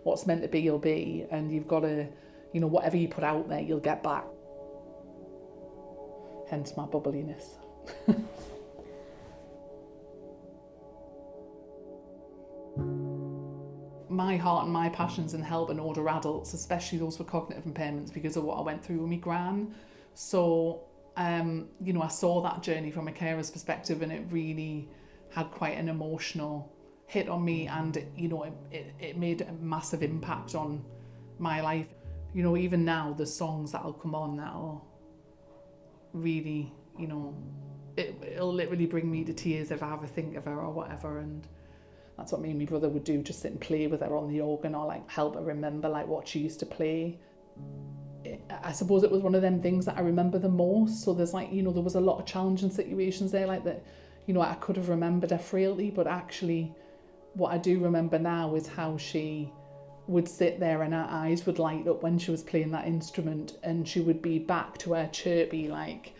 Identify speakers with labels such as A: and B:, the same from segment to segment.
A: what's meant to be will be, and you've got to, you know, whatever you put out there, you'll get back. Hence my bubbliness. My heart and my passions in helping older adults, especially those with cognitive impairments, because of what I went through with my gran. So, you know, I saw that journey from a carer's perspective, and it really had quite an emotional hit on me, and, you know, it made a massive impact on my life. You know, even now, the songs that'll come on that'll really, you know, it'll literally bring me to tears if I ever think of her or whatever. And that's what me and my brother would do, just sit and play with her on the organ, or like help her remember like what she used to play. I suppose it was one of them things that I remember the most. So there's like, you know, there was a lot of challenging situations there, like that, you know, I could have remembered her frailty, but actually what I do remember now is how she would sit there and her eyes would light up when she was playing that instrument, and she would be back to her chirpy, like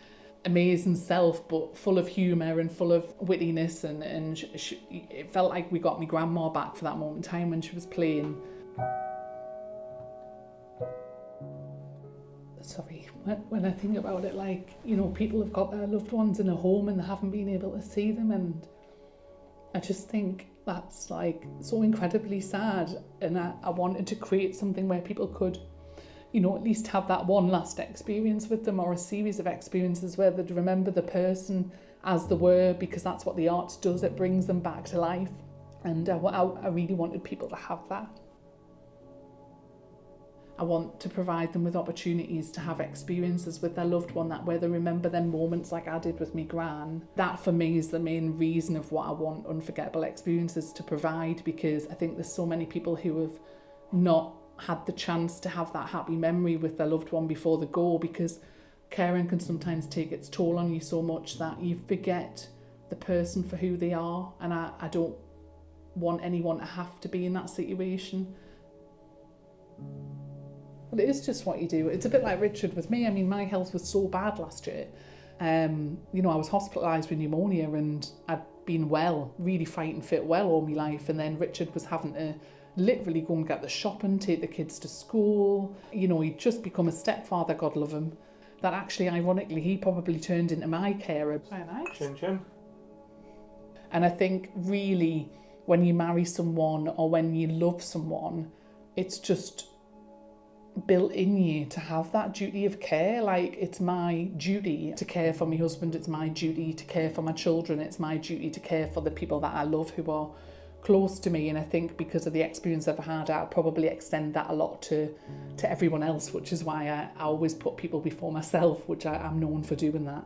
A: amazing self, but full of humour and full of wittiness, and it felt like we got my grandma back for that moment in time when she was playing. Sorry, when I think about it, like, you know, people have got their loved ones in a home and they haven't been able to see them, and I just think that's like so incredibly sad. And I wanted to create something where people could, you know, at least have that one last experience with them, or a series of experiences where they'd remember the person as they were, because that's what the arts does, it brings them back to life. And I really wanted people to have that. I want to provide them with opportunities to have experiences with their loved one, that where they remember them moments like I did with me gran. That for me is the main reason of what I want Unforgettable Experiences to provide, because I think there's so many people who have not had the chance to have that happy memory with their loved one before they go, because caring can sometimes take its toll on you so much that you forget the person for who they are. And I don't want anyone to have to be in that situation. Well, it is just what you do. It's a bit like Richard with me. I mean, my health was so bad last year. You know, I was hospitalised with pneumonia, and I'd been well, really fighting fit well all my life. And then Richard was having to literally go and get the shopping, take the kids to school. You know, he'd just become a stepfather, God love him. That actually, ironically, he probably turned into my carer. Very nice.
B: Chin chin.
A: And I think really when you marry someone or when you love someone, it's just built in you to have that duty of care. Like, it's my duty to care for my husband, it's my duty to care for my children, it's my duty to care for the people that I love who are close to me. And I think because of the experience I've had, I'll probably extend that a lot to everyone else, which is why I always put people before myself, which I'm known for doing that.